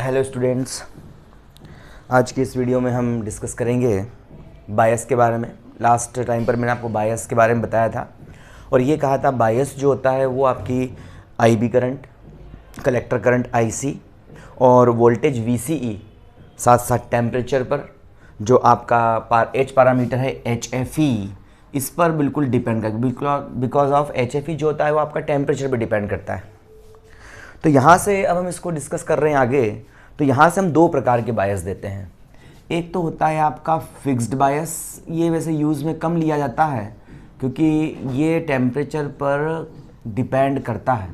Hello students, आज की इस वीडियो में हम डिस्कस करेंगे बायस के बारे में। लास्ट टाइम पर मैंने आपको बायस के बारे में बताया था और ये कहा था बायस जो होता है वो आपकी IB current, collector current IC और वोल्टेज वीसीई, साथ साथ टेम्परेचर पर जो आपका एच पैरामीटर है एचएफई, इस पर बिल्कुल डिपेंड करता है। बिकॉज ऑफ एचएफई जो होता है वो आपका टेम्परेचर पर डिपेंड करता है। तो यहाँ से अब हम इसको डिस्कस कर रहे हैं आगे। तो यहाँ से हम दो प्रकार के बायस देते हैं। एक तो होता है आपका फिक्स्ड बायस। ये वैसे यूज़ में कम लिया जाता है क्योंकि ये टेम्परेचर पर डिपेंड करता है।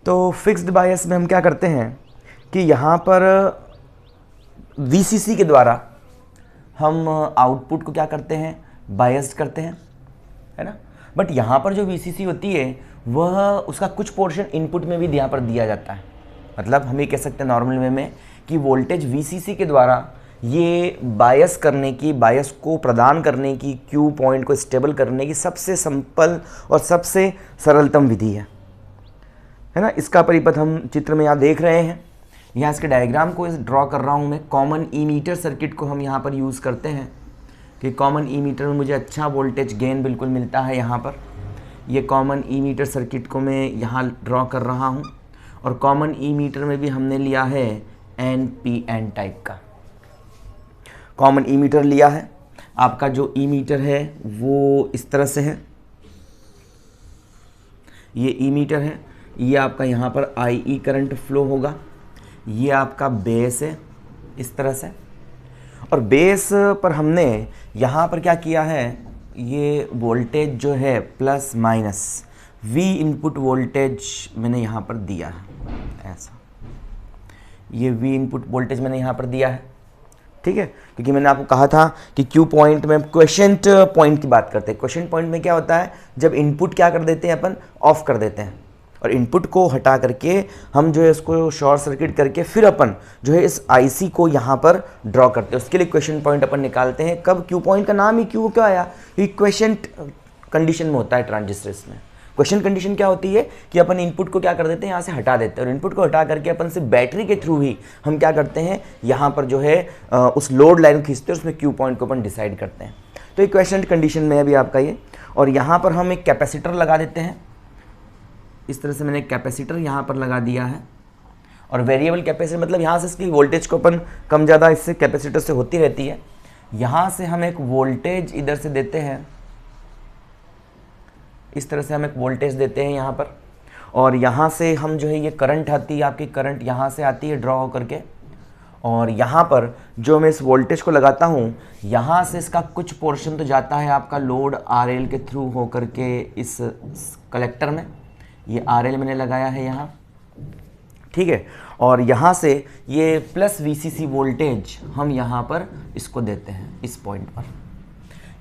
तो फिक्स्ड बायस में हम क्या करते हैं कि यहाँ पर वीसीसी के द्वारा हम आउटपुट को क्या करते हैं, बायस्ड करते हैं, है ना। बट यहाँ पर जो वीसीसी होती है वह उसका कुछ पोर्शन इनपुट में भी यहाँ पर दिया जाता है। मतलब हम ये कह सकते हैं नॉर्मल वे में कि वोल्टेज वीसीसी के द्वारा ये बायस करने की, बायस को प्रदान करने की, क्यू पॉइंट को स्टेबल करने की सबसे सिंपल और सबसे सरलतम विधि है ना। इसका परिपथ हम चित्र में यहाँ देख रहे हैं। यहाँ इसके डायग्राम को ड्रॉ कर रहा हूँ मैं। कॉमन ईमीटर सर्किट को हम यहाँ पर यूज़ करते हैं कि कॉमन ईमीटर में मुझे अच्छा वोल्टेज गेन बिल्कुल मिलता है। यहाँ पर ये कॉमन ईमीटर सर्किट को मैं यहाँ ड्रॉ कर रहा हूँ और कॉमन ईमीटर में भी हमने लिया है NPN टाइप का कॉमन ईमीटर लिया है। आपका जो ईमीटर है वो इस तरह से है, ये ईमीटर है। ये आपका यहाँ पर IE करंट फ्लो होगा। ये आपका बेस है इस तरह से, और बेस पर हमने यहाँ पर क्या किया है, ये वोल्टेज जो है plus minus V input voltage मैंने यहाँ पर दिया है। ऐसा ये V इनपुट वोल्टेज मैंने यहाँ पर दिया है, ठीक है। क्योंकि मैंने आपको कहा था कि क्यू पॉइंट में क्वेशेंट पॉइंट की बात करते हैं। क्वेशेंट पॉइंट में क्या होता है, जब इनपुट क्या कर देते हैं अपन, ऑफ कर देते हैं, और इनपुट को हटा करके हम जो है इसको शॉर्ट सर्किट करके फिर अपन जो है इस आईसी को यहाँ पर ड्रॉ करते हैं। उसके लिए क्वेश्चन पॉइंट अपन निकालते हैं। कब क्यू पॉइंट का नाम ही क्यू क्यों आया, क्योंकि क्वेश्चन कंडीशन में होता है ट्रांजिस्टर्स में। क्वेश्चन कंडीशन क्या होती है कि अपन इनपुट को क्या कर देते हैं, यहाँ से हटा देते हैं, और इनपुट को हटा करके अपन से बैटरी के थ्रू ही हम क्या करते हैं, यहाँ पर जो है उस लोड लाइन खींचते हैं, उसमें क्यू पॉइंट को अपन डिसाइड करते हैं। तो ये क्वेश्चन कंडीशन में अभी आपका ये, और यहाँ पर हम एक कैपेसिटर लगा देते हैं। इस तरह से मैंने एक कैपेसिटर यहाँ पर लगा दिया है, और वेरिएबल कैपेसिटर मतलब यहाँ से इसकी वोल्टेज को अपन कम ज़्यादा इससे कैपेसिटर से होती रहती है। यहाँ से हम एक वोल्टेज इधर से देते हैं, इस तरह से हम एक वोल्टेज देते हैं यहाँ पर, और यहाँ से हम जो है ये करंट आती है, आपकी करंट यहाँ से आती है ड्रॉ होकर के, और यहाँ पर जो मैं इस वोल्टेज को लगाता हूँ, यहाँ से इसका कुछ पोर्शन तो जाता है आपका लोड RL के थ्रू होकर के इस कलेक्टर में। ये RL मैंने लगाया है यहाँ, ठीक है। और यहाँ से ये प्लस VCC वोल्टेज हम यहाँ पर इसको देते हैं इस पॉइंट पर।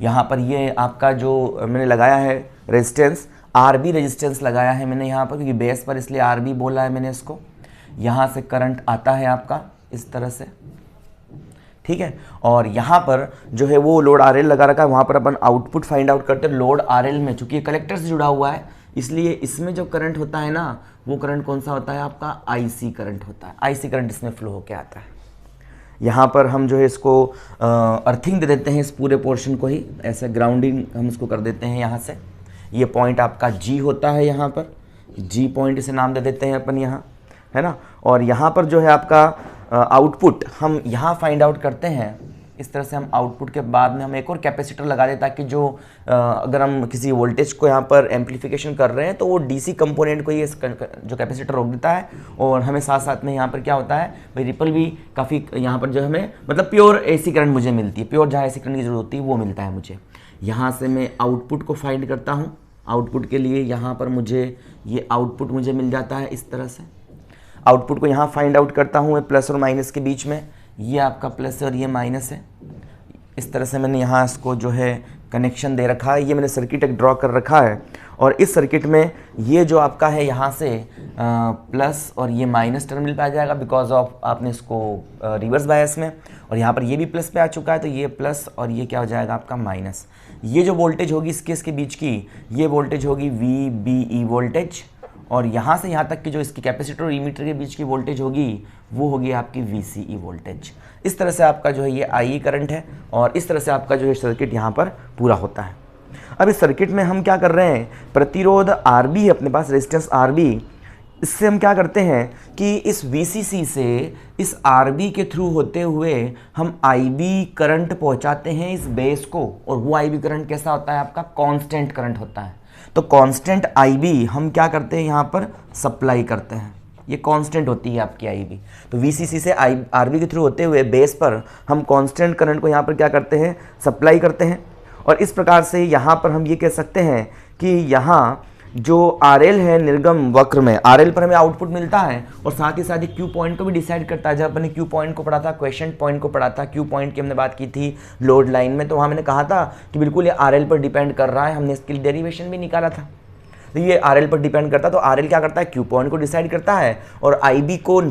यहाँ पर ये आपका जो मैंने लगाया है रेजिस्टेंस, RB रेजिस्टेंस लगाया है मैंने यहाँ पर, क्योंकि बेस पर इसलिए RB बोला है मैंने इसको। यहाँ से करंट आता है आपका इस तरह से, ठीक है। और यहाँ पर जो है वो लोड RL लगा रखा है, वहाँ पर अपन आउटपुट फाइंड आउट करते हैं लोड RL में। चूँकि ये कलेक्टर से जुड़ा हुआ है इसलिए इसमें जो करंट होता है ना, वो करंट कौन सा होता है, आपका IC करंट होता है। IC करंट इसमें फ्लो होके आता है। यहाँ पर हम जो है इसको अर्थिंग दे देते हैं, इस पूरे पोर्शन को ही ऐसे ग्राउंडिंग हम इसको कर देते हैं यहाँ से। ये पॉइंट आपका G होता है, यहाँ पर G पॉइंट इसे नाम दे देते हैं अपन यहाँ, है ना। और यहाँ पर जो है आपका आउटपुट हम यहाँ फाइंड आउट करते हैं। इस तरह से हम आउटपुट के बाद में हम एक और कैपेसिटर लगा दें, ताकि जो अगर हम किसी वोल्टेज को यहाँ पर एम्पलीफिकेशन कर रहे हैं तो वो डीसी कंपोनेंट को ये जो कैपेसिटर रोक देता है, और हमें साथ साथ में यहाँ पर क्या होता है भाई, रिपल भी काफ़ी यहाँ पर जो हमें मतलब प्योर AC करंट मुझे मिलती है, प्योर जहाँ AC करंट की जरूरत होती है वो मिलता है मुझे। यहाँ से मैं आउटपुट को फाइंड करता हूँ। आउटपुट के लिए यहाँ पर मुझे ये आउटपुट मुझे मिल जाता है इस तरह से। आउटपुट को यहाँ फाइंड आउट करता हूँ प्लस और माइनस के बीच में। ये आपका प्लस और ये माइनस है। इस तरह से मैंने यहाँ इसको जो है कनेक्शन दे रखा है। ये मैंने सर्किट एक ड्रॉ कर रखा है, और इस सर्किट में ये जो आपका है यहाँ से प्लस और ये माइनस टर्मिनल पे आ जाएगा, बिकॉज ऑफ आपने इसको रिवर्स बायस में, और यहाँ पर ये भी प्लस पे आ चुका है, तो ये प्लस और ये क्या हो जाएगा आपका माइनस। ये जो वोल्टेज होगी इसके बीच की, ये वोल्टेज होगी VBE वोल्टेज, और यहाँ से यहाँ तक की जो इसकी कैपेसिटर और इमीटर के बीच की वोल्टेज होगी वो होगी आपकी VCE वोल्टेज। इस तरह से आपका जो है ये IE करंट है और इस तरह से आपका जो है सर्किट यहाँ पर पूरा होता है। अब इस सर्किट में हम क्या कर रहे हैं, प्रतिरोध RB है अपने पास, रेजिस्टेंस RB, इससे हम क्या करते हैं कि इस VCC से इस RB के थ्रू होते हुए हम IB करंट पहुंचाते हैं इस बेस को, और वो IB करंट कैसा होता है आपका, कांस्टेंट करंट होता है। तो कांस्टेंट IB हम क्या करते हैं यहाँ पर सप्लाई करते हैं, ये कांस्टेंट होती है आपकी IB। तो VCC से RB के थ्रू होते हुए बेस पर हम कांस्टेंट करंट को यहाँ पर क्या करते हैं, सप्लाई करते हैं। और इस प्रकार से यहाँ पर हम ये कह सकते हैं कि यहाँ जो RL है निर्गम वक्र में, RL पर हमें आउटपुट मिलता है और साथ ही साथ ही Q पॉइंट को भी डिसाइड करता है। जब अपने Q पॉइंट को पढ़ा था, क्वेश्चन पॉइंट को पढ़ा था, Q पॉइंट की हमने बात की थी लोड लाइन में, तो वहाँ मैंने कहा था कि बिल्कुल ये RL पर डिपेंड कर रहा है, हमने इसके लिए डेरिवेशन भी निकाला था। तो ये RL पर डिपेंड करता है, तो RL क्या करता है, Q पॉइंट को डिसाइड करता है और IB को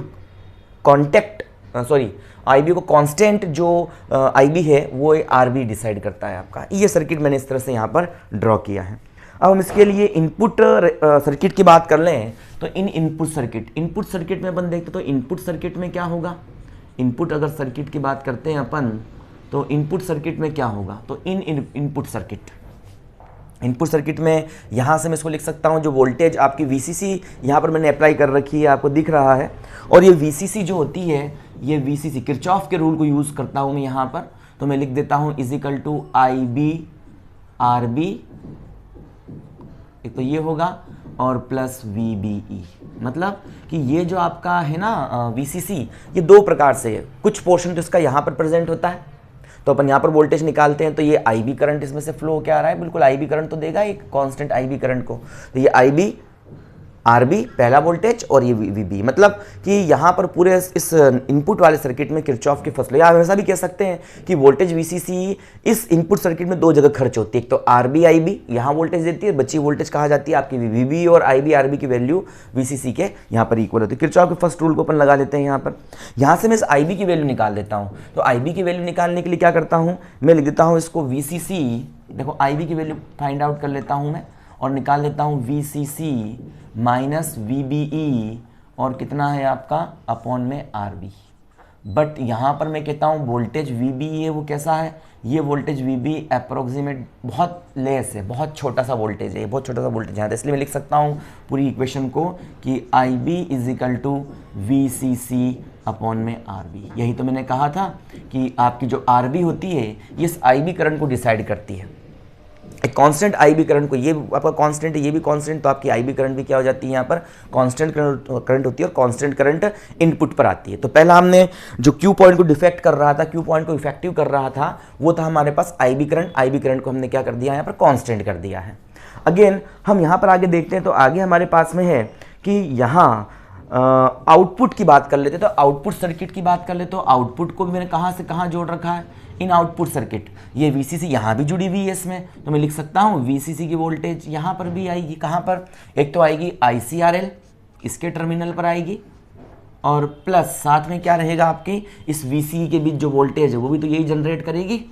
IB को कांस्टेंट जो IB है वो RB डिसाइड करता है आपका। ये सर्किट मैंने इस तरह से यहाँ पर ड्रॉ किया है। अब हम इसके लिए इनपुट सर्किट की बात कर लें तो इनपुट सर्किट में अपन देखते तो इनपुट सर्किट में क्या होगा, इनपुट अगर सर्किट की बात करते हैं अपन तो इनपुट सर्किट में क्या होगा, तो इनपुट सर्किट में यहाँ से मैं इसको लिख सकता हूँ, जो वोल्टेज आपकी VCC यहाँ पर मैंने अप्लाई कर रखी है, आपको दिख रहा है, और ये VCC जो होती है, ये VCC किरचॉफ के रूल को यूज़ करता हूँ मैं यहाँ पर, तो मैं लिख देता हूँ इजिकल टू IB RB, एक तो ये होगा, और प्लस VBE। मतलब कि ये जो आपका है ना VCC, ये दो प्रकार से है, कुछ पोर्शन तो इसका यहाँ पर प्रेजेंट होता है, तो अपन यहाँ पर वोल्टेज निकालते हैं तो ये IB करंट इसमें से फ्लो होकर आ रहा है, बिल्कुल IB करंट तो देगा एक कांस्टेंट IB करंट को, तो ये IB RB पहला वोल्टेज और ये VB, मतलब कि यहाँ पर पूरे इस इनपुट वाले सर्किट में किरचॉफ के फर्स्ट लॉ, या ऐसा भी कह सकते हैं कि वोल्टेज VCC इस इनपुट सर्किट में दो जगह खर्च होती है, एक तो RB IB यहाँ वोल्टेज देती है, बची वोल्टेज कहा जाती है आपकी VB, और IB RB की वैल्यू VCC के यहाँ पर इक्वल होती है। किरचॉफ के फर्स्ट रूल को अपन लगा देते हैं यहाँ पर। यहाँ से मैं इस IB की वैल्यू निकाल देता हूँ, तो IB की वैल्यू निकालने के लिए क्या करता हूँ, मैं लिख देता हूँ इसको VCC, देखो IB की वैल्यू फाइंड आउट कर लेता हूँ मैं और निकाल लेता हूँ VCC माइनस VBE, और कितना है आपका अपॉन में RB। बट यहाँ पर मैं कहता हूँ वोल्टेज VBE है वो कैसा है, ये वोल्टेज VB अप्रोक्सीमेट बहुत लेस है, बहुत छोटा सा वोल्टेज है, बहुत छोटा सा वोल्टेज है, तो इसलिए मैं लिख सकता हूँ पूरी इक्वेशन को कि IB is equal to VCC upon में RB। यही तो मैंने कहा था कि आपकी जो RB होती है ये इस IB करंट को डिसाइड करती है, एक कांस्टेंट IB करंट को, ये आपका कांस्टेंट है, ये भी कांस्टेंट, तो आपकी IB करंट भी क्या हो जाती है, यहाँ पर कांस्टेंट करंट होती है, और कांस्टेंट करंट इनपुट पर आती है। तो पहला हमने जो Q पॉइंट को डिफेक्ट कर रहा था, Q पॉइंट को इफेक्टिव कर रहा था, वो था हमारे पास IB करंट को हमने क्या कर दिया, यहाँ पर कांस्टेंट कर दिया है। अगेन हम यहाँ पर आगे देखते हैं, तो आगे हमारे पास में है कि यहाँ आउटपुट की बात कर लेते, तो आउटपुट सर्किट की बात कर ले, तो आउटपुट को मैंने कहाँ से कहाँ जोड़ रखा है, इन आउटपुट सर्किट, ये VCC यहाँ भी जुड़ी हुई है इसमें, तो मैं लिख सकता हूँ VCC की वोल्टेज यहाँ पर भी आएगी, कहाँ पर, एक तो आएगी ICRL इसके टर्मिनल पर आएगी, और प्लस साथ में क्या रहेगा आपके इस VCE के बीच जो वोल्टेज है वो भी तो यही जनरेट करेगी,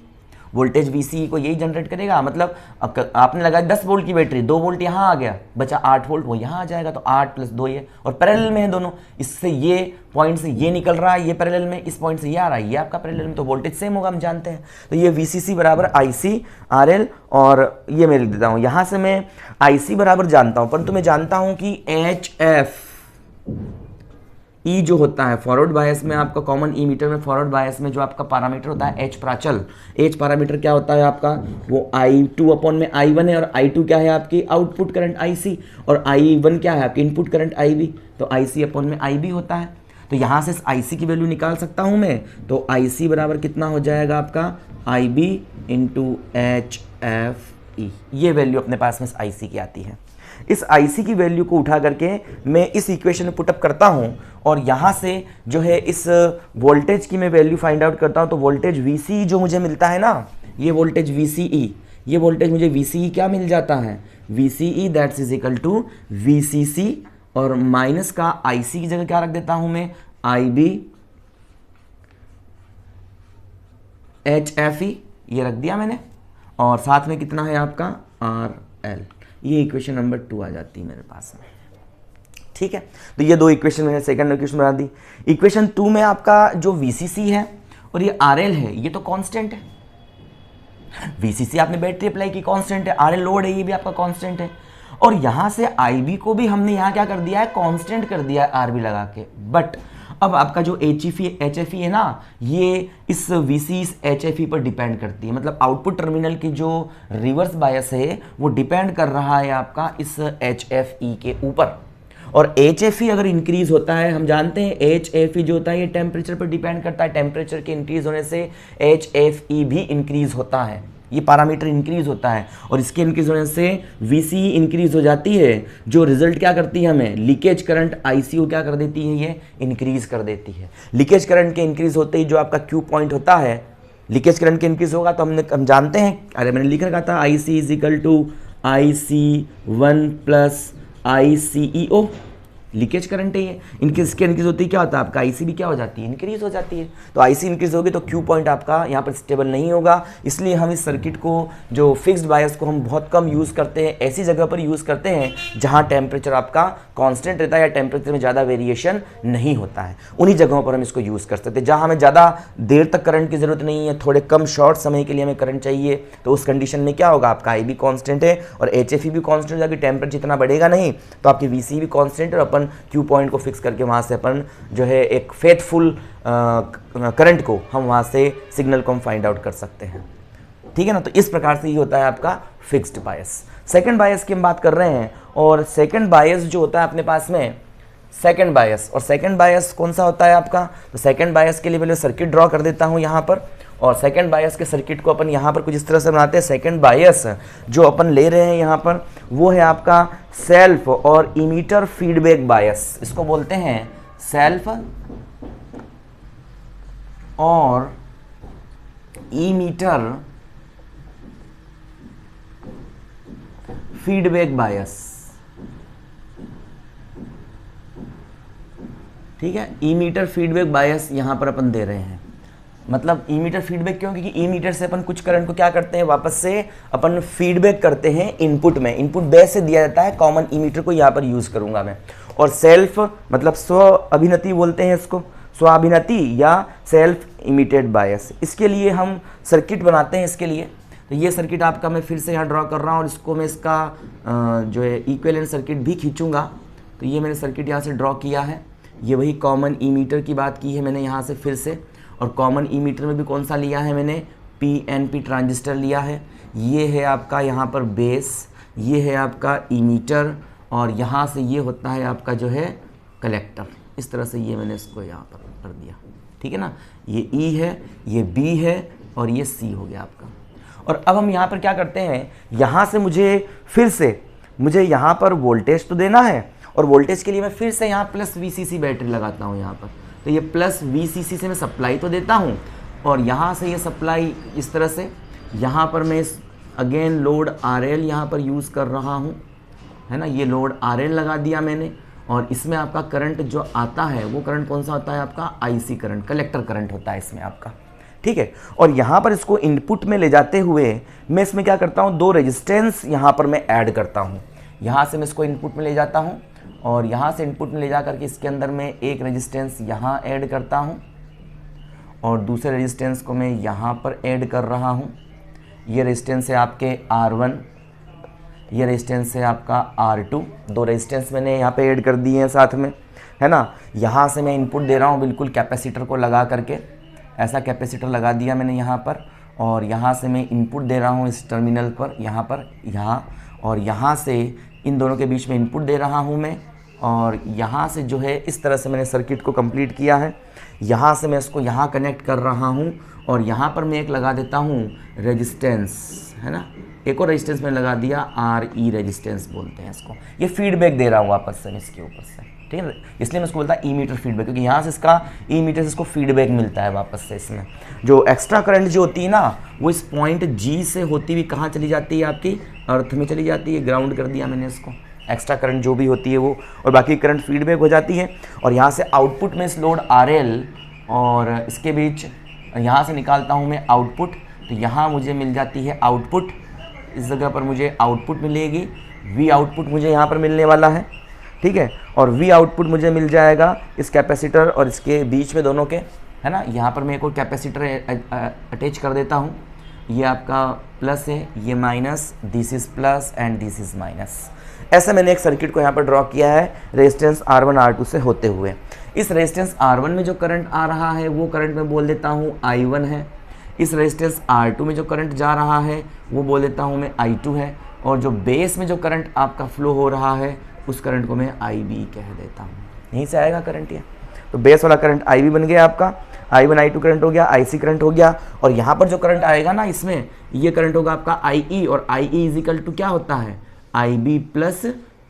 वोल्टेज VCE को यही जनरेट करेगा। मतलब आपने लगाया 10 वोल्ट की बैटरी, 2 वोल्ट यहाँ आ गया, बचा 8 वोल्ट, वो यहाँ आ जाएगा, तो 8 + 2 ये, और पैरेलल में है दोनों, इससे ये पॉइंट से ये निकल रहा है, ये पैरेलल में, इस पॉइंट से ये आ रहा है, ये आपका पैरेलल में, तो वोल्टेज सेम होगा, हम जानते हैं। तो ये VCC बराबर ICRL, और ये मैं लिख देता हूँ, यहाँ से मैं IC बराबर जानता हूँ, परंतु मैं जानता हूँ कि HF E जो होता है फॉरवर्ड बायस में, आपका कॉमन ई मीटर में फॉरवर्ड बायस में जो आपका पैरामीटर होता है H प्राचल, H पैरामीटर क्या होता है आपका, वो I2 अपॉन में I1 है, और I2 क्या है आपकी आउटपुट करंट IC, और I1 क्या है आपकी इनपुट करंट IB, तो IC अपॉन में IB होता है। तो यहाँ से IC की वैल्यू निकाल सकता हूँ मैं, तो IC बराबर कितना हो जाएगा आपका IB इंटू HFE, ये वैल्यू अपने पास में IC की आती है। इस IC की वैल्यू को उठा करके मैं इस इक्वेशन में पुटअप करता हूं, और यहाँ से जो है इस वोल्टेज की मैं वैल्यू फाइंड आउट करता हूं, तो वोल्टेज VCE जो मुझे मिलता है ना, ये वोल्टेज VCE, ये वोल्टेज मुझे VCE क्या मिल जाता है, VCE that's is equal to VCC, और माइनस का IC की जगह क्या रख देता हूं मैं, IB HFE, ये रख दिया मैंने, और साथ में कितना है आपका RL, ये इक्वेशन नंबर 2 आ जाती है मेरे पास में। ठीक है, तो ये दो इक्वेशन मैंने सेकंड इक्वेशन बना दी। इक्वेशन 2 में आपका जो VCC है और ये RL है, ये तो कांस्टेंट है। VCC आपने बैटरी अप्लाई की, कांस्टेंट है। RL लोड है, ये भी आपका कांस्टेंट है। और यहां से IB को भी हमने यहां क्या कर दिया है, कांस्टेंट कर दिया है RB लगा के। बट अब आपका जो HFE है ना, ये इस VC इस HFE पर डिपेंड करती है। मतलब आउटपुट टर्मिनल की जो रिवर्स बायस है वो डिपेंड कर रहा है आपका इस HFE के ऊपर। और HFE अगर इंक्रीज होता है, हम जानते हैं HFE जो होता है ये टेम्परेचर पर डिपेंड करता है। टेम्परेचर के इंक्रीज होने से HFE भी इंक्रीज होता है, ये पैरामीटर इंक्रीज होता है। और इसके इंक्रीज होने से VCE इंक्रीज हो जाती है, जो रिजल्ट क्या करती है, हमें लीकेज करंट ICO क्या कर देती है, ये इंक्रीज कर देती है। लीकेज करंट के इंक्रीज होते ही जो आपका Q पॉइंट होता है, लीकेज करंट के इंक्रीज होगा तो हम जानते हैं, अरे मैंने लिख रखा था IC is equal to IC1 plus ICEO, leakage current है ये। इंक्रीज होती है क्या होता है आपका, IC भी क्या हो जाती है, इंक्रीज हो जाती है। तो IC इंक्रीज होगी तो Q पॉइंट आपका यहाँ पर स्टेबल नहीं होगा। इसलिए हम इस सर्किट को, जो फिक्स्ड बायस को हम बहुत कम यूज़ करते हैं, ऐसी जगह पर यूज़ करते हैं जहाँ टेम्परेचर आपका कांस्टेंट रहता है या टेम्परेचर में ज़्यादा वेरिएशन नहीं होता है। उन्हीं जगहों पर हम इसको यूज़ कर सकते हैं। जहाँ हमें ज़्यादा देर तक करंट की ज़रूरत नहीं है, थोड़े कम शॉर्ट समय के लिए हमें करंट चाहिए, तो उस कंडीशन में क्या होगा, आपका IB कांस्टेंट है और HFE भी कांस्टेंट हो जाएगी। टेम्परेचर इतना बढ़ेगा नहीं तो आपकी VC भी कांस्टेंट है और अपन Q पॉइंट को फिक्स करके वहाँ से अपन जो है एक फेथफुल करंट को हम वहाँ से सिग्नल को हम फाइंड आउट कर सकते हैं। ठीक है ना, तो इस प्रकार से ये होता है आपका फिक्स्ड बायस। सेकंड बायस की हम बात कर रहे हैं, और सेकंड बायस जो होता है अपने पास में, सेकंड बायस, और सेकंड बायस कौन सा होता है आपका, तो सेकंड बायस के लिए पहले सर्किट ड्रॉ कर देता हूँ यहाँ पर। और सेकंड बायस के सर्किट को अपन यहाँ पर कुछ इस तरह से बनाते हैं। सेकंड बायस जो अपन ले रहे हैं यहाँ पर वो है आपका सेल्फ और इमीटर फीडबैक बायस, इसको बोलते हैं सेल्फ और इमीटर फीडबैक बायस। ठीक है, इमीटर फीडबैक बायस यहां पर अपन दे रहे हैं। मतलब इमीटर फीडबैक क्यों, क्योंकि इमीटर से अपन कुछ करंट को क्या करते हैं, वापस से अपन फीडबैक करते हैं इनपुट में। इनपुट बेस से दिया जाता है, कॉमन इमीटर को यहाँ पर यूज करूंगा मैं। और सेल्फ मतलब स्व अभिनति बोलते हैं इसको, स्वाभिनति या सेल्फ इमिटेड बायस। इसके लिए हम सर्किट बनाते हैं। इसके लिए तो ये सर्किट आपका मैं फिर से यहाँ ड्रॉ कर रहा हूँ, और इसको मैं इसका जो है इक्विवेलेंट सर्किट भी खींचूंगा। तो ये मैंने सर्किट यहाँ से ड्रॉ किया है। ये वही कॉमन इमीटर की बात की है मैंने यहाँ से फिर से, और कॉमन इमीटर में भी कौन सा लिया है मैंने, PNP ट्रांजिस्टर लिया है। ये है आपका यहाँ पर बेस, ये है आपका इमीटर, और यहाँ से ये होता है आपका जो है कलेक्टर। इस तरह से ये मैंने इसको यहाँ पर कर दिया। ठीक है ना, ये E है, ये B है, और ये C हो गया आपका। और अब हम यहाँ पर क्या करते हैं, यहाँ से मुझे यहाँ पर वोल्टेज तो देना है, और वोल्टेज के लिए मैं फिर से यहाँ प्लस VCC बैटरी लगाता हूँ यहाँ पर। तो ये प्लस VCC से मैं सप्लाई तो देता हूँ, और यहाँ से ये सप्लाई इस तरह से, यहाँ पर मैं अगेन लोड RL यहाँ पर यूज़ कर रहा हूँ, है ना। ये लोड RL लगा दिया मैंने, और इसमें आपका करंट जो आता है वो करंट कौन सा होता है आपका, IC करंट, कलेक्टर करंट होता है इसमें आपका। ठीक है, और यहाँ पर इसको इनपुट में ले जाते हुए मैं इसमें क्या करता हूँ, दो रेजिस्टेंस यहाँ पर मैं ऐड करता हूँ। यहाँ से मैं इसको इनपुट में ले जाता हूँ, और यहाँ से इनपुट में ले जा करके इसके अंदर मैं एक रेजिस्टेंस यहाँ ऐड करता हूँ, और दूसरे रेजिस्टेंस को मैं यहाँ पर ऐड कर रहा हूँ। ये रेजिस्टेंस है आपके R1, ये रेजिस्टेंस है आपका R2। दो रेजिस्टेंस मैंने यहाँ पे ऐड कर दिए हैं साथ में, है ना। यहाँ से मैं इनपुट दे रहा हूँ बिल्कुल कैपेसिटर को लगा करके, ऐसा कैपेसिटर लगा दिया मैंने यहाँ पर, और यहाँ से मैं इनपुट दे रहा हूँ इस टर्मिनल पर, यहाँ पर, यहाँ, और यहाँ से इन दोनों के बीच में इनपुट दे रहा हूँ मैं, और यहाँ से जो है इस तरह से मैंने सर्किट को कंप्लीट किया है। यहाँ से मैं इसको यहाँ कनेक्ट कर रहा हूँ, और यहाँ पर मैं एक लगा देता हूँ रेजिस्टेंस, है ना। एक और रेजिस्टेंस मैंने लगा दिया, RE रेजिस्टेंस बोलते हैं इसको। ये फीडबैक दे रहा हूँ वापस से इसके ऊपर से, ठीक है। इसलिए मैं इसको बोलता है इमीटर फीडबैक, क्योंकि यहाँ से इसका इमीटर से इसको फीडबैक मिलता है वापस से। इसमें जो एक्स्ट्रा करंट जो होती है ना, वो इस पॉइंट G से होती हुई कहाँ चली जाती है, आपकी अर्थ में चली जाती है। ग्राउंड कर दिया मैंने इसको, एक्स्ट्रा करंट जो भी होती है वो, और बाकी करंट फीडबैक हो जाती है। और यहाँ से आउटपुट में इस लोड RL और इसके बीच यहाँ से निकालता हूँ मैं आउटपुट, तो यहाँ मुझे मिल जाती है आउटपुट। इस जगह पर मुझे आउटपुट मिलेगी, V आउटपुट मुझे यहाँ पर मिलने वाला है। ठीक है। और V आउटपुट मुझे मिल जाएगा इस कैपेसिटर और इसके बीच में दोनों के, है ना। यहाँ पर मैं एक और कैपेसिटर अटैच कर देता हूँ, ये आपका प्लस है, ये minus, this is plus and this is minus. ऐसा मैंने एक सर्किट को यहाँ पर ड्रॉ किया है रेजिस्टेंस R1 R2 से होते हुए। इस रेजिस्टेंस R1 में जो करंट आ रहा है वो करंट मैं बोल देता हूँ I1 है। इस रेजिस्टेंस R2 में जो करंट जा रहा है वो बोल देता हूँ मैं I2 है। और जो बेस में जो करंट आपका फ्लो हो रहा है उस करंट को मैं IB कह देता हूँ। यहीं से आएगा करंट ये। तो बेस वाला करंट IB बन गया आपका, I1 I2 करंट हो गया, IC करंट हो गया। और यहाँ पर जो करंट आएगा ना इसमें, ये करंट होगा आपका IE, और IE इज इक्वल टू क्या होता है, IB प्लस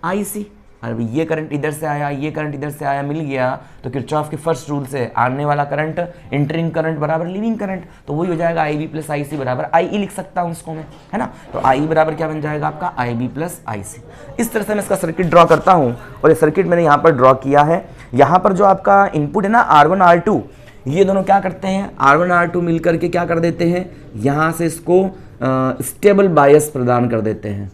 IC। और ये करंट इधर से आया, ये करंट इधर से आया, मिल गया। तो किरचॉफ के फर्स्ट रूल से आने वाला करंट एंटरिंग करंट बराबर लीविंग करंट, तो वही हो जाएगा IB प्लस IC बराबर IE लिख सकता हूँ इसको मैं, है ना। तो IE बराबर क्या बन जाएगा आपका IB प्लस IC। इस तरह से मैं इसका सर्किट ड्रॉ करता हूँ। और ये सर्किट मैंने यहाँ पर ड्रॉ किया है। यहाँ पर जो आपका इनपुट है ना R1 R2, ये दोनों क्या करते हैं, R1 R2 मिल करके क्या कर देते हैं, यहाँ से इसको स्टेबल बायस प्रदान कर देते हैं,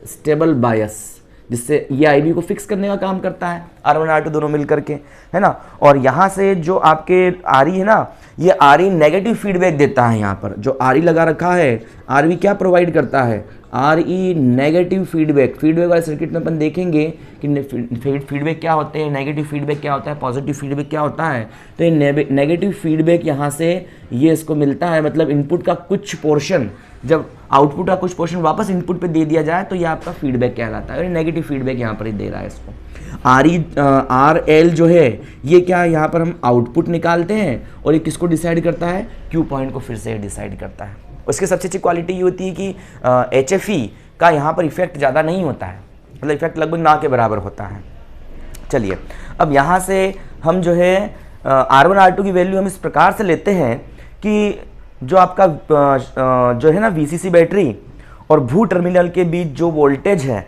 स्टेबल बायस, जिससे ये IB को फिक्स करने का काम करता है R1 R2 दोनों मिल करके, है ना। और यहाँ से जो आपके RE है ना, ये RE नेगेटिव फीडबैक देता है। यहाँ पर जो RE लगा रखा है, RE क्या प्रोवाइड करता है, RE नेगेटिव फीडबैक। फीडबैक वाले सर्किट में अपन देखेंगे कि फीडबैक क्या होते हैं, नेगेटिव फीडबैक क्या होता है, पॉजिटिव फीडबैक क्या होता है। तो ये नेगेटिव फीडबैक यहाँ से ये इसको मिलता है, मतलब इनपुट का कुछ पोर्शन जब आउटपुट का कुछ पोर्शन वापस इनपुट पे दे दिया जाए तो ये आपका फीडबैक कहलाता है। और नेगेटिव फीडबैक यहाँ पर ही दे रहा है इसको। RL जो है ये क्या, यहाँ पर हम आउटपुट निकालते हैं और ये किसको डिसाइड करता है, Q पॉइंट को फिर से डिसाइड करता है। उसकी सबसे अच्छी क्वालिटी ये होती है कि HFE का यहाँ पर इफेक्ट ज़्यादा नहीं होता है, मतलब इफेक्ट लगभग ना के बराबर होता है। चलिए अब यहाँ से हम जो है R1 R2 की वैल्यू हम इस प्रकार से लेते हैं कि जो आपका जो है ना VCC बैटरी और भू टर्मिनल के बीच जो वोल्टेज है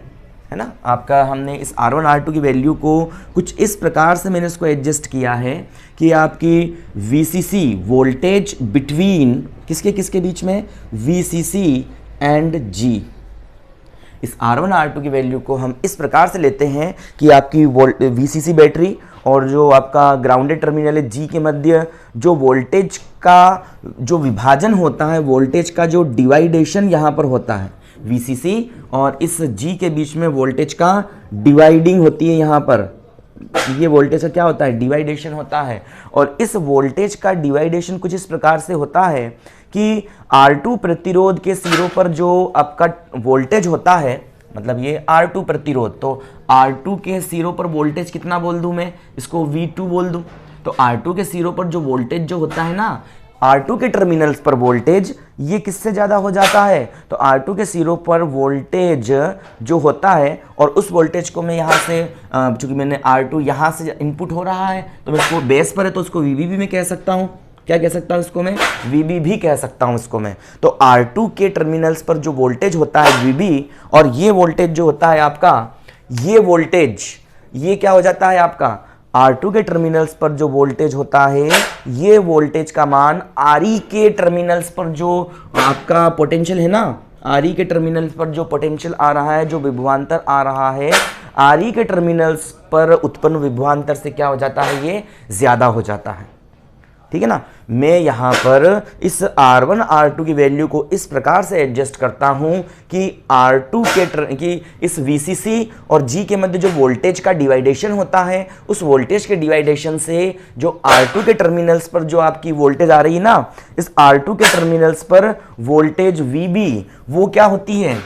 ना आपका, हमने इस R1 R2 की वैल्यू को कुछ इस प्रकार से मैंने इसको एडजस्ट किया है कि आपकी VCC वोल्टेज बिटवीन किसके किसके बीच में, VCC एंड G। इस R1 R2 की वैल्यू को हम इस प्रकार से लेते हैं कि आपकी VCC बैटरी और जो आपका ग्राउंडेड टर्मिनल है G के मध्य जो वोल्टेज का जो विभाजन होता है, वोल्टेज का जो डिवाइडेशन यहाँ पर होता है, VCC और इस G के बीच में वोल्टेज का डिवाइडिंग होती है। यहाँ पर ये वोल्टेज का क्या होता है, डिवाइडेशन होता है। और इस वोल्टेज का डिवाइडेशन कुछ इस प्रकार से होता है कि R2 प्रतिरोध के सिरों पर जो आपका वोल्टेज होता है, मतलब ये R2 प्रतिरोध, तो R2 के सिरों पर वोल्टेज कितना बोल दूं मैं, इसको V2 बोल दूं। तो R2 के सिरों पर जो वोल्टेज जो होता है ना, R2 के टर्मिनल्स पर वोल्टेज ये किससे ज़्यादा हो जाता है, तो R2 के सिरों पर वोल्टेज जो होता है, और उस वोल्टेज को मैं यहाँ से चूँकि मैंने R2 यहाँ से इनपुट हो रहा है तो मैं इसको बेस पर है तो उसको VB भी मैं कह सकता हूँ। क्या कह सकता हूँ इसको मैं, VB भी कह सकता हूँ इसको मैं। तो R2 के टर्मिनल्स पर जो वोल्टेज होता है VB, और ये वोल्टेज जो होता है आपका, ये वोल्टेज ये क्या हो जाता है आपका, R2 के टर्मिनल्स पर जो वोल्टेज होता है, ये वोल्टेज का मान RE के टर्मिनल्स पर जो आपका पोटेंशियल है ना, RE के टर्मिनल्स पर जो पोटेंशियल आ रहा है, जो विभवांतर आ रहा है, RE के टर्मिनल्स पर उत्पन्न विभवांतर से क्या हो जाता है, ये ज्यादा हो जाता है। ठीक है ना। मैं यहाँ पर इस R1 R2 की वैल्यू को इस प्रकार से एडजस्ट करता हूँ कि R2 के इस VCC और G के मध्य जो वोल्टेज का डिवाइडेशन होता है, उस वोल्टेज के डिवाइडेशन से जो R2 के टर्मिनल्स पर जो आपकी वोल्टेज आ रही है ना, इस R2 के टर्मिनल्स पर वोल्टेज VB वो क्या होती है,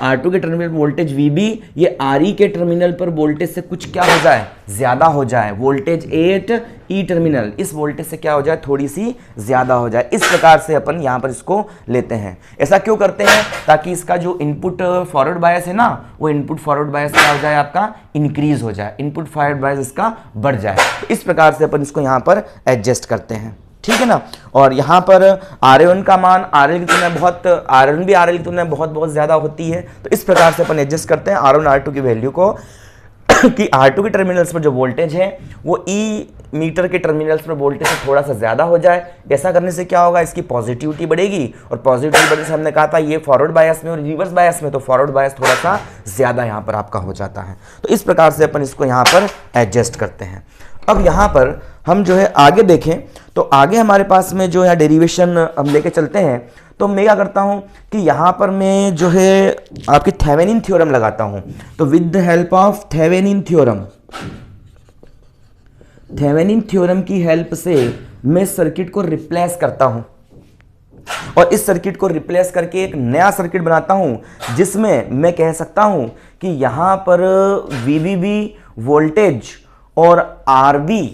R2 के टर्मिनल वोल्टेज VB ये RE के टर्मिनल पर वोल्टेज से कुछ क्या हो जाए, ज्यादा हो जाए। वोल्टेज 8E टर्मिनल इस वोल्टेज से क्या हो जाए, थोड़ी सी ज्यादा हो जाए। इस प्रकार से अपन यहाँ पर इसको लेते हैं। ऐसा क्यों करते हैं, ताकि इसका जो इनपुट फॉरवर्ड बायस है ना, वो इनपुट फॉरवर्ड बायस क्या हो जाए आपका, इंक्रीज हो जाए, इनपुट फॉरवर्ड बायस इसका बढ़ जाए। तो इस प्रकार से अपन इसको यहाँ पर एडजस्ट करते हैं। ठीक है ना। और यहाँ पर R1 का मान RL की तुलना बहुत, R1 भी RL की तुलना बहुत बहुत ज़्यादा होती है। तो इस प्रकार से अपन एडजस्ट करते हैं R1 R2 की वैल्यू को कि R2 के टर्मिनल्स पर जो वोल्टेज है वो ई मीटर के टर्मिनल्स पर वोल्टेज से थोड़ा सा ज़्यादा हो जाए। ऐसा करने से क्या होगा, इसकी पॉजिटिविटी बढ़ेगी, और पॉजिटिविटी बढ़ने से हमने कहा था ये फॉरवर्ड बायस में और रिवर्स बायस में, तो फॉरवर्ड बायस थोड़ा सा ज़्यादा यहाँ पर आपका हो जाता है। तो इस प्रकार से अपन इसको यहाँ पर एडजस्ट करते हैं। अब यहाँ पर हम जो है आगे देखें तो आगे हमारे पास में जो है डेरिवेशन हम लेके चलते हैं। तो मैं क्या करता हूँ कि यहाँ पर मैं जो है आपकी थेवेनिन थ्योरम लगाता हूँ। तो with the help of Thevenin theorem, Thevenin theorem की हेल्प से मैं सर्किट को रिप्लेस करता हूँ, और इस सर्किट को रिप्लेस करके एक नया सर्किट बनाता हूँ जिसमें मैं कह सकता हूँ कि यहाँ पर VBB वोल्टेज और RB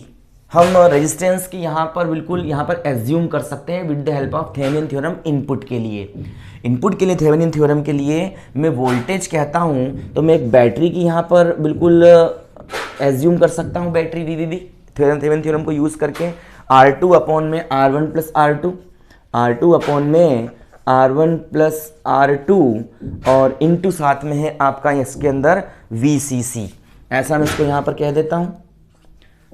हम रेजिस्टेंस की यहाँ पर बिल्कुल यहाँ पर एज्यूम कर सकते हैं with the help of Thevenin theorem. Input के लिए थेवेनिन थ्योरम के लिए मैं वोल्टेज कहता हूँ, तो मैं एक बैटरी की यहाँ पर बिल्कुल एज्यूम कर सकता हूँ, बैटरी VBB थेवेनिन थ्योरम को यूज़ करके। R2 अपॉन में R1 plus R2, R2 upon में R1 प्लस R2, और इनटू साथ में है आपका इसके अंदर VCC। ऐसा मैं इसको यहाँ पर कह देता हूँ,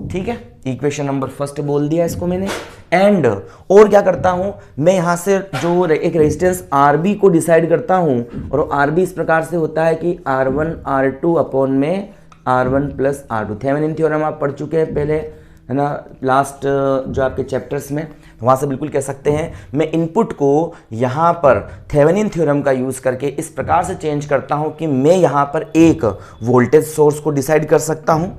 ठीक है। इक्वेशन नंबर फर्स्ट बोल दिया इसको मैंने। एंड और क्या करता हूं, मैं यहां से जो एक रेजिस्टेंस RB को डिसाइड करता हूं, और RB इस प्रकार से होता है कि R1 R2 अपॉन में R1 plus R2। Thevenin theorem आप पढ़ चुके हैं पहले, है ना, लास्ट जो आपके चैप्टर्स में, वहाँ से बिल्कुल कह सकते हैं। मैं इनपुट को यहाँ पर थेवेनिन थ्योरम का यूज़ करके इस प्रकार से चेंज करता हूँ कि मैं यहाँ पर एक वोल्टेज सोर्स को डिसाइड कर सकता हूँ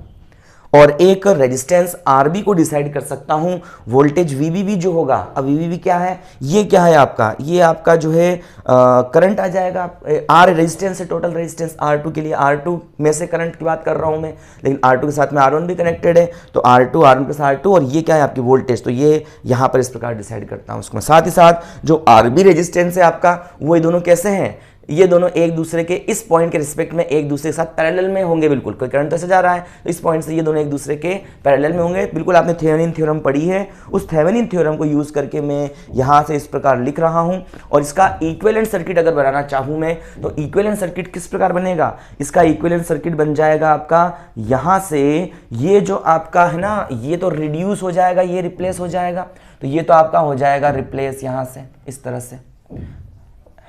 और एक रेजिस्टेंस RB को डिसाइड कर सकता हूं। वोल्टेज VBB जो होगा, अब VBB क्या है, ये क्या है आपका, ये आपका जो है करंट आ जाएगा। R रेजिस्टेंस है, टोटल रेजिस्टेंस R2 के लिए, R2 में से करंट की बात कर रहा हूं मैं, लेकिन R2 के साथ में R1 भी कनेक्टेड है, तो R2 R1 प्लस R2, और ये क्या है आपकी वोल्टेज, तो ये यहाँ पर इस प्रकार डिसाइड करता हूँ उसको। साथ ही साथ जो RB रेजिस्टेंस है आपका, वो ये दोनों कैसे हैं, ये दोनों एक दूसरे के इस पॉइंट के रिस्पेक्ट में एक दूसरे के साथ पैरेलल में होंगे। बिल्कुल कोई करंट ऐसे जा रहा है तो इस पॉइंट से ये दोनों एक दूसरे के पैरेलल में होंगे। बिल्कुल आपने थेवेनिन थ्योरम पढ़ी है, उस थेवेनिन थ्योरम को यूज करके मैं यहाँ से इस प्रकार लिख रहा हूँ। और इसका इक्विवेलेंट सर्किट अगर बनाना चाहूँ मैं, तो इक्विवेलेंट सर्किट किस प्रकार बनेगा, इसका इक्विवेलेंट सर्किट बन जाएगा आपका यहाँ से, ये जो आपका है ना, ये तो रिड्यूस हो जाएगा, ये रिप्लेस हो जाएगा, तो ये तो आपका हो जाएगा रिप्लेस यहाँ से इस तरह से,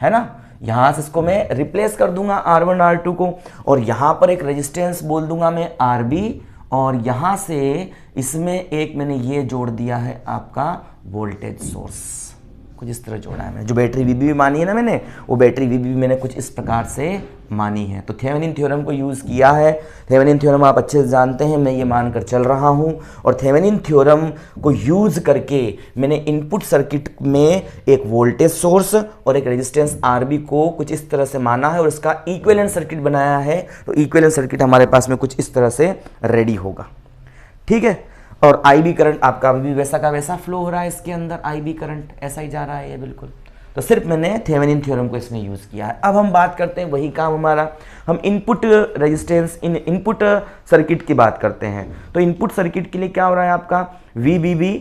है ना। यहां से इसको मैं रिप्लेस कर दूंगा R1 R2 को, और यहां पर एक रेजिस्टेंस बोल दूंगा मैं RB, और यहां से इसमें एक मैंने ये जोड़ दिया है आपका वोल्टेज सोर्स, कुछ इस तरह जोड़ा है मैंने। जो बैटरी VBB मानी है ना मैंने, वो बैटरी VBB मैंने कुछ इस प्रकार से मानी है। तो थेवेनिन थ्योरम को यूज़ किया है। थेवेनिन थ्योरम आप अच्छे से जानते हैं, मैं ये मानकर चल रहा हूँ। और थेवेनिन थ्योरम को यूज़ करके मैंने इनपुट सर्किट में एक वोल्टेज सोर्स और एक रेजिस्टेंस RB को कुछ इस तरह से माना है और इसका इक्विवेलेंट सर्किट बनाया है। तो इक्विवेलेंट सर्किट हमारे पास में कुछ इस तरह से रेडी होगा, ठीक है। और IB करंट आपका भी वैसा का वैसा फ्लो हो रहा है इसके अंदर, IB करंट ऐसा ही जा रहा है ये बिल्कुल। तो सिर्फ मैंने थेवेनिन थ्योरम को इसमें यूज़ किया है। अब हम बात करते हैं, वही काम हमारा, हम इनपुट रेजिस्टेंस इनपुट सर्किट की बात करते हैं। तो इनपुट सर्किट के लिए क्या हो रहा है आपका, VBB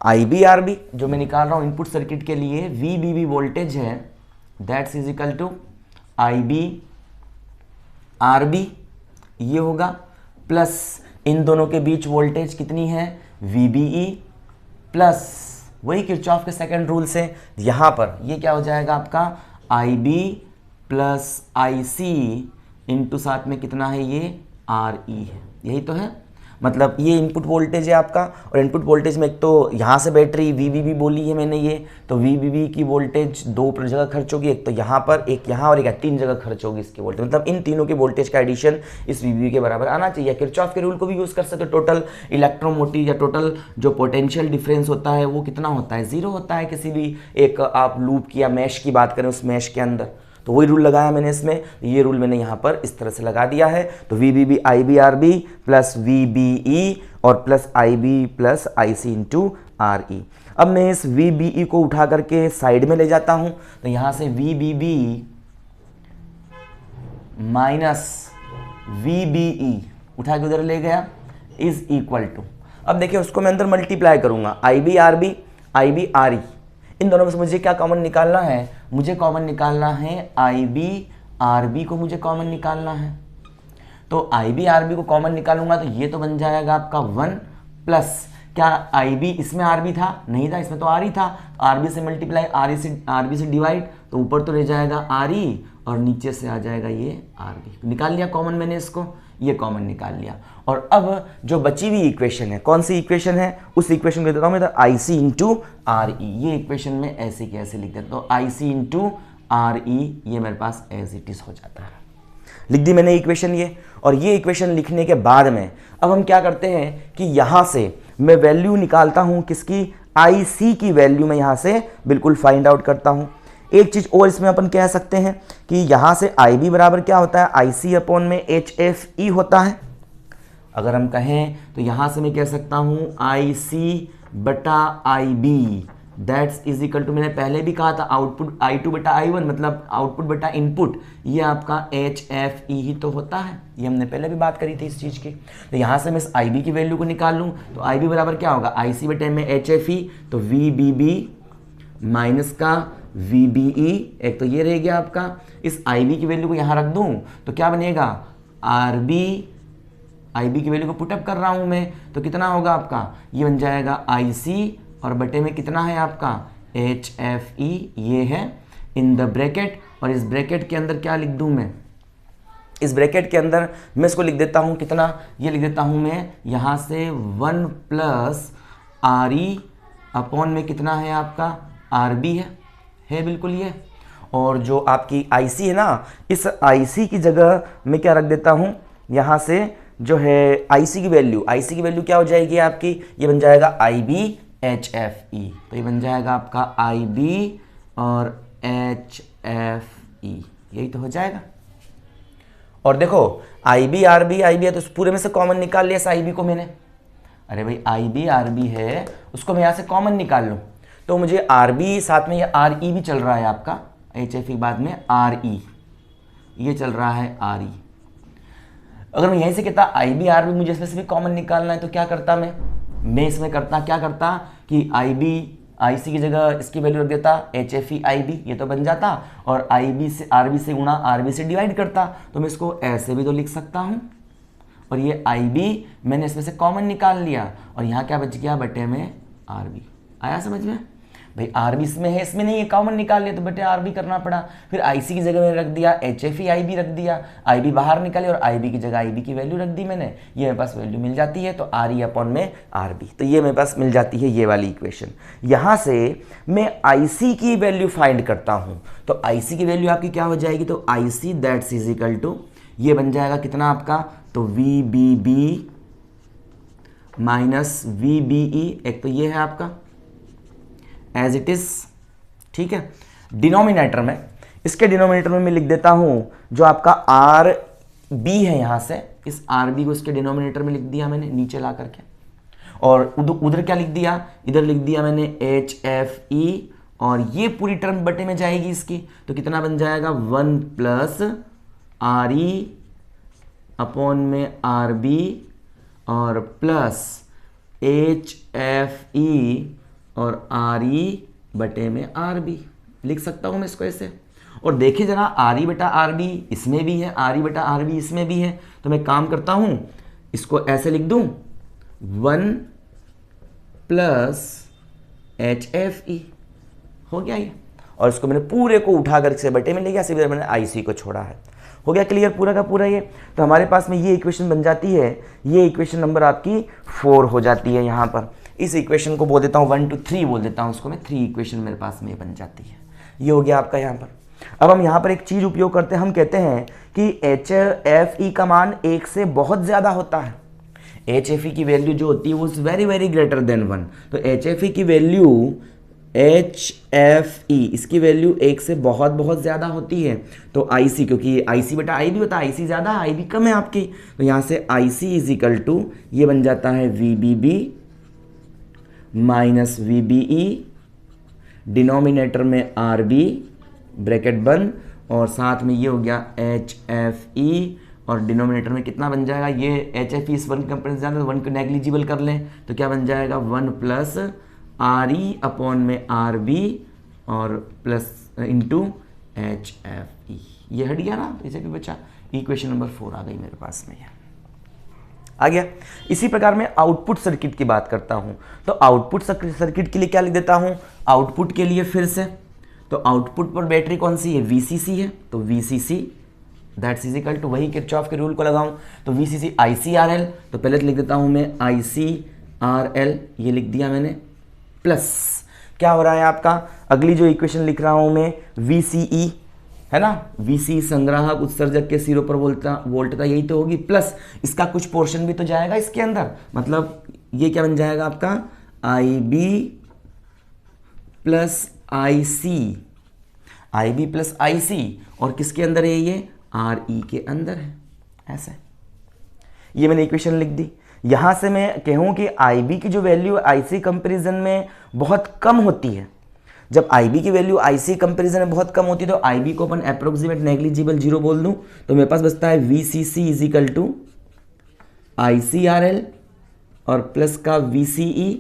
IB RB जो मैं निकाल रहा हूँ इनपुट सर्किट के लिए, VBB वोल्टेज है, that's is equal to IB RB ये होगा, प्लस इन दोनों के बीच वोल्टेज कितनी है, VBE, प्लस वही किरचॉफ के सेकंड रूल से यहाँ पर ये क्या हो जाएगा आपका IB प्लस IC इंटू साथ में कितना है ये RE है, यही तो है। मतलब ये इनपुट वोल्टेज है आपका, और इनपुट वोल्टेज में एक तो यहाँ से बैटरी VBB बोली है मैंने ये, तो VBB की वोल्टेज दो जगह खर्च होगी, एक तो यहाँ पर, एक यहाँ और एक तीन जगह खर्च होगी इसकी वोल्टेज। मतलब इन तीनों के वोल्टेज का एडिशन इस VBB के बराबर आना चाहिए। किरचॉफ के रूल को भी यूज़ कर सकते हो, टोटल इलेक्ट्रोमोटिव या टोटल जो पोटेंशियल डिफरेंस होता है वो कितना होता है, 0 होता है। किसी भी एक आप लूप की या मैश की बात करें, उस मैश के अंदर, तो वही रूल लगाया मैंने इसमें, ये रूल मैंने यहाँ पर इस तरह से लगा दिया है। तो VBB IB RB plus VBE और plus IB plus IC into RE। अब मैं इस VBE को उठा करके साइड में ले जाता हूँ, तो यहाँ से VBB माइनस VBE उठा के उधर ले गया इज इक्वल टू, अब देखिए उसको मैं अंदर मल्टीप्लाई करूँगा, IB RB IB RE, इन दोनों में से मुझे क्या कॉमन निकालना है, मुझे कॉमन निकालना है IB RB को मुझे कॉमन निकालना है। तो आई बी आर बी को कॉमन निकालूंगा तो ये तो बन जाएगा आपका 1 प्लस, क्या आई बी इसमें आर बी था? नहीं था, इसमें तो आर ही था। आर बी से मल्टीप्लाई, आर बी से डिवाइड, तो ऊपर तो रह जाएगा आर ई और नीचे से आ जाएगा ये आर बी। निकाल लिया कॉमन मैंने इसको, ये कॉमन निकाल लिया। और अब जो बची हुई इक्वेशन है, कौन सी इक्वेशन है? उस इक्वेशन को देता हूँ मैं, तो आई सी इंटू आर ई। ये इक्वेशन में ऐसे की ऐसे लिख देता हूँ, आई सी इंटू आर ई, ये मेरे पास एज इट इज हो जाता है। लिख दी मैंने इक्वेशन ये। और ये इक्वेशन लिखने के बाद में अब हम क्या करते हैं कि यहां से मैं वैल्यू निकालता हूं, किसकी? आई सी की वैल्यू मैं यहां से बिल्कुल फाइंड आउट करता हूं। एक चीज और इसमें अपन कह सकते हैं कि यहां से आई बी बराबर क्या होता है? आई सी अपॉन में एच एफ ई होता है। अगर हम कहें तो यहां से मैं कह सकता हूं आई सी बटा I B that's is equal to, मैंने पहले भी कहा था आउटपुट I2 बटा I1, मतलब आउटपुट बटा इनपुट, ये आपका HFE ही तो होता है। ये हमने पहले भी बात करी थी इस चीज़ की। तो यहाँ से मैं इस IB की वैल्यू को निकाल लूँ तो IB बराबर क्या होगा? IC बटे में HFE, तो VBB माइनस का VBE, एक तो ये रह गया आपका। इस IB की वैल्यू को यहाँ रख दूँ तो क्या बनेगा? RB, IB की वैल्यू को पुटअप कर रहा हूँ मैं, तो कितना होगा आपका? ये बन जाएगा IC और बटे में कितना है आपका? HFE, ये है इन द ब्रैकेट। और इस ब्रैकेट के अंदर क्या लिख दूं मैं? इस ब्रैकेट के अंदर मैं इसको लिख देता हूं, कितना? ये लिख देता हूं मैं यहां से 1 प्लस RE अपॉन में कितना है आपका? RB है बिल्कुल ये। और जो आपकी IC है ना, इस IC की जगह मैं क्या रख देता हूं? यहां से जो है IC की वैल्यू क्या हो जाएगी आपकी? ये बन जाएगा IB HFE, तो ये बन जाएगा आपका IB और HFE, यही तो हो जाएगा। और देखो IB RB है तो उस पूरे में से कॉमन निकाल लिया इस IB को मैंने। अरे भाई IB RB है, उसको मैं यहाँ से कॉमन निकाल लूँ तो मुझे RB साथ में ये RE भी चल रहा है आपका, HFE बाद में RE, ये चल रहा है RE। अगर मैं यहीं से कहता IB RB मुझे इसमें से भी कॉमन निकालना है तो क्या करता मैं इसमें क्या करता कि IB IC की जगह इसकी वैल्यू रख देता HFE IB, ये तो बन जाता। और IB से RB से गुणा RB से डिवाइड करता, तो मैं इसको ऐसे भी तो लिख सकता हूँ। और ये IB मैंने इसमें से कॉमन निकाल लिया और यहाँ क्या बच गया? बटे में RB। आया समझ में? भाई RB इसमें है, इसमें नहीं है, कॉमन निकाल लिया तो बटे RB करना पड़ा। फिर IC की जगह मैंने रख दिया HFE IB रख दिया, IB बाहर निकाली और IB की जगह IB की वैल्यू रख दी मैंने। ये मेरे पास वैल्यू मिल जाती है, तो RE अपॉन में RB, तो ये मेरे पास मिल जाती है ये वाली इक्वेशन। यहाँ से मैं IC की वैल्यू फाइंड करता हूँ, तो IC की वैल्यू आपकी क्या हो जाएगी? तो IC that's is equal to, ये बन जाएगा कितना आपका? तो VBB माइनस VBE, एक तो ये है आपका एज इट इज, ठीक है। डिनोमिनेटर में, इसके डिनोमिनेटर में मैं लिख देता हूं जो आपका RB है, यहां से इस RB को इसके डिनोमिनेटर में लिख दिया मैंने नीचे ला करके। और उधर क्या लिख दिया? इधर लिख दिया मैंने HFE, और ये पूरी टर्म बटे में जाएगी इसकी, तो कितना बन जाएगा? 1 प्लस RE अपॉन में RB और प्लस HFE और RE बटे में RB। लिख सकता हूं मैं इसको ऐसे। और देखिए जरा, RE बटा RB इसमें भी है, RE बटा RB इसमें भी है, तो मैं काम करता हूं इसको ऐसे लिख दूं 1 प्लस HFE, हो गया ये। और इसको मैंने पूरे को उठा कर से बटे में ले गया, सीधे मैंने IC को छोड़ा है। हो गया क्लियर पूरा का पूरा ये। तो हमारे पास में ये इक्वेशन बन जाती है, ये इक्वेशन नंबर आपकी 4 हो जाती है। यहाँ पर इस इक्वेशन को बोल देता हूँ 1 2 3 बोल देता हूँ उसको मैं, 3 इक्वेशन मेरे पास में बन जाती है। ये हो गया आपका यहाँ पर। अब हम यहाँ पर एक चीज़ उपयोग करते हैं, हम कहते हैं कि HFE का मान 1 से बहुत ज़्यादा होता है। HFE की वैल्यू जो होती है वो वेरी वेरी ग्रेटर देन 1। तो HFE की वैल्यू HFE इसकी वैल्यू 1 से बहुत बहुत ज़्यादा होती है। तो IC, क्योंकि IC बटा IB होता है, IC ज़्यादा है IB कम है आपकी, तो यहाँ से IC इज इक्वल टू ये बन जाता है VBB माइनस VBE, डिनोमिनेटर में RB ब्रैकेट बंद, और साथ में ये हो गया HFE, और डिनोमिनेटर में कितना बन जाएगा? ये HFE इस 1 कंपेरेंस ज़्यादा, 1 को नेग्लिजिबल कर लें तो क्या बन जाएगा? 1 प्लस RE अपॉन में RB और प्लस इंटू HFE, ये हट गया ना, तो इसे भी बचा इक्वेशन नंबर 4 आ गई मेरे पास में, आ गया। इसी प्रकार मैं आउटपुट सर्किट की बात करता हूं, तो आउटपुट सर्किट के लिए क्या लिख देता हूं, आउटपुट के लिए फिर से, तो आउटपुट पर बैटरी कौन सी है, VCC है, तो VCC that's is equal to, वही किरचॉफ के रूल को लगाऊं तो VCC ICRL, तो पहले लिख देता हूं मैं ICRL, ये लिख दिया मैंने, प्लस क्या हो रहा है आपका, अगली जो इक्वेशन लिख रहा हूं मैं VCE है ना, VC संग्राहक उत्सर्जक के सिरों पर वोल्टता यही तो होगी, प्लस इसका कुछ पोर्शन भी तो जाएगा इसके अंदर, मतलब ये क्या बन जाएगा आपका IB प्लस IC, और किसके अंदर है ये, RE के अंदर है, ऐसे। ये मैंने इक्वेशन लिख दी। यहां से मैं कहूं कि IB की जो वैल्यू IC कंपैरिजन में बहुत कम होती है, जब IB की वैल्यू IC कंपैरिजन में बहुत कम होती है तो IB को अपन अप्रोक्सीमेट नेग्लिजिबल 0 बोल दूं, तो मेरे पास बचता है VCC is equal to ICRL और प्लस का VCE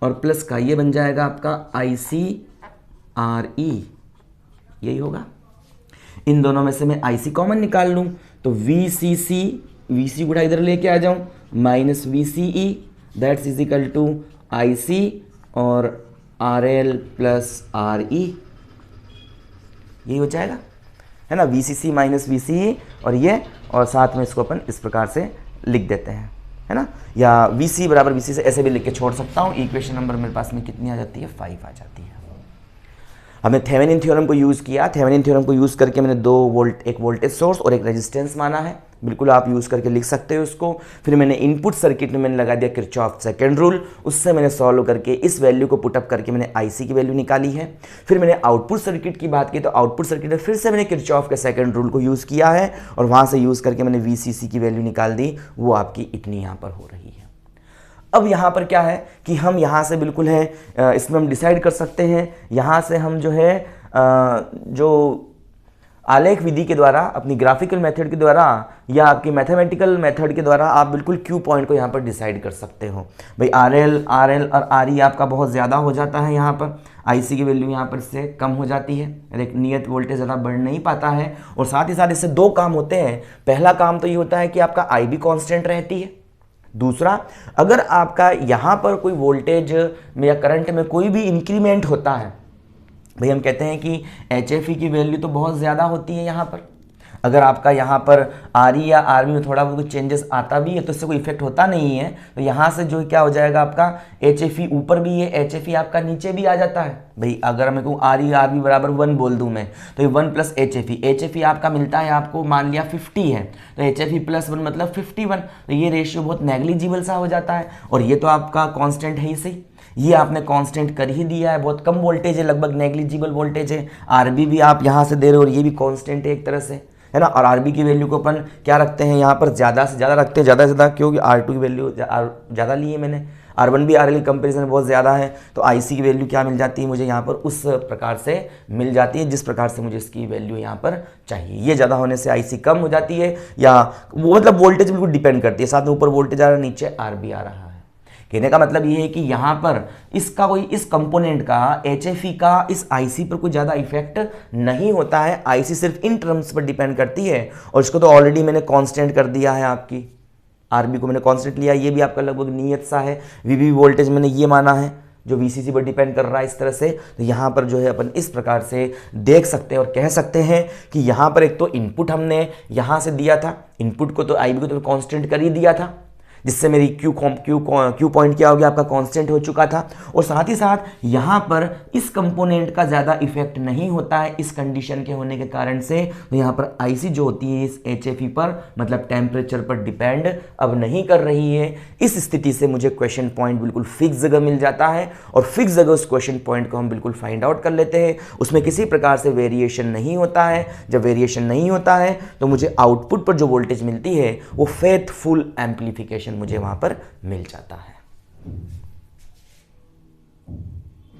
और प्लस का ये बन जाएगा आपका ICRE, यही होगा। इन दोनों में से मैं IC कॉमन निकाल लूं तो VC गुड़ा इधर लेके आ जाऊं, minus VCE that's is equal to IC और RL प्लस RE, यही हो जाएगा, है ना, VCC माइनस VCE और ये, और साथ में इसको अपन इस प्रकार से लिख देते हैं, है ना, या VC बराबर VC से ऐसे भी लिख के छोड़ सकता हूँ। इक्वेशन नंबर मेरे पास में कितनी आ जाती है, 5 आ जाती है। हमने थेवेनिन थ्योरम को यूज़ किया, थेवेनिन थ्योरम को यूज़ करके मैंने एक वोल्टेज सोर्स और एक रेजिस्टेंस माना है, बिल्कुल आप यूज़ करके लिख सकते हो उसको। फिर मैंने इनपुट सर्किट में मैंने लगा दिया किरचॉफ सेकंड रूल, उससे मैंने सॉल्व करके इस वैल्यू को पुटअप करके मैंने IC की वैल्यू निकाली है। फिर मैंने आउटपुट सर्किट की बात की, तो आउटपुट सर्किट में फिर से मैंने किरचॉफ के सेकंड रूल को यूज़ किया है और वहाँ से यूज़ करके मैंने VCC की वैल्यू निकाल दी, वो आपकी इतनी यहाँ पर हो रही है। अब यहाँ पर क्या है कि हम यहाँ से बिल्कुल है, इसमें हम डिसाइड कर सकते हैं, यहाँ से हम जो है जो आलेख विधि के द्वारा, अपनी ग्राफिकल मेथड के द्वारा या आपकी मैथमेटिकल मेथड के द्वारा आप बिल्कुल Q पॉइंट को यहाँ पर डिसाइड कर सकते हो। भाई RL और RE आपका बहुत ज़्यादा हो जाता है, यहाँ पर IC की वैल्यू यहाँ पर से कम हो जाती है, एक नियत वोल्टेज ज़्यादा बढ़ नहीं पाता है। और साथ ही साथ इससे दो काम होते हैं। पहला काम तो ये होता है कि आपका IB कांस्टेंट रहती है। दूसरा, अगर आपका यहाँ पर कोई वोल्टेज में या करंट में कोई भी इंक्रीमेंट होता है, भाई हम कहते हैं कि HFE की वैल्यू तो बहुत ज़्यादा होती है यहाँ पर, अगर आपका यहाँ पर RE या RB में थोड़ा बहुत चेंजेस आता भी है तो इससे कोई इफेक्ट होता नहीं है, तो यहाँ से जो क्या हो जाएगा आपका HFE ऊपर भी है, HFE आपका नीचे भी आ जाता है। भाई अगर मैं कहूँ RE RB बराबर 1 बोल दूँ मैं, तो ये 1 प्लस HFE आपका मिलता है आपको, मान लिया 50 है तो HFE प्लस 1 मतलब 51, तो ये रेशियो बहुत नेग्लिजिबल सा हो जाता है। और ये तो आपका कॉन्स्टेंट है ही सही, ये आपने कांस्टेंट कर ही दिया है, बहुत कम वोल्टेज है, लगभग नेग्लिजिबल वोल्टेज है। RB भी आप यहाँ से दे रहे हो और ये भी कांस्टेंट है एक तरह से, है ना। और RB की वैल्यू को अपन क्या रखते हैं यहाँ पर, ज़्यादा से ज़्यादा रखते हैं, ज़्यादा से ज़्यादा, क्योंकि R2 की वैल्यू ज़्यादा ली है मैंने, R1 भी RL की कंपेरिजन में बहुत ज़्यादा है, तो IC की वैल्यू क्या मिल जाती है मुझे यहाँ पर, उस प्रकार से मिल जाती है जिस प्रकार से मुझे इसकी वैल्यू यहाँ पर चाहिए। ये ज़्यादा होने से IC कम हो जाती है, या वो मतलब वोल्टेज बिल्कुल डिपेंड करती है, साथ में ऊपर वोल्टेज आ रहा है, नीचे RB आ रहा है। कहने का मतलब ये है कि यहाँ पर इसका कोई, इस कंपोनेंट का, HFE का इस IC पर कोई ज़्यादा इफेक्ट नहीं होता है। IC सिर्फ इन टर्म्स पर डिपेंड करती है, और इसको तो ऑलरेडी मैंने कांस्टेंट कर दिया है, आपकी RB को मैंने कांस्टेंट लिया, ये भी आपका लगभग नियत सा है। VB वोल्टेज मैंने ये माना है जो VCC पर डिपेंड कर रहा है इस तरह से। तो यहाँ पर जो है अपन इस प्रकार से देख सकते हैं और कह सकते हैं कि यहाँ पर एक तो इनपुट हमने यहाँ से दिया था, इनपुट को तो IB को तो कांस्टेंट कर ही दिया था, जिससे मेरी क्यू पॉइंट क्या हो गया आपका, कांस्टेंट हो चुका था। और साथ ही साथ यहाँ पर इस कंपोनेंट का ज़्यादा इफेक्ट नहीं होता है इस कंडीशन के होने के कारण से। तो यहाँ पर IC जो होती है इस HFE पर, मतलब टेम्परेचर पर डिपेंड अब नहीं कर रही है। इस स्थिति से मुझे क्वेश्चन पॉइंट बिल्कुल फिक्स जगह मिल जाता है, और फिक्स जगह उस क्वेश्चन पॉइंट को हम बिल्कुल फाइंड आउट कर लेते हैं, उसमें किसी प्रकार से वेरिएशन नहीं होता है। जब वेरिएशन नहीं होता है तो मुझे आउटपुट पर जो वोल्टेज मिलती है वो फेथफुल एम्प्लीफिकेशन मुझे वहां पर मिल जाता है।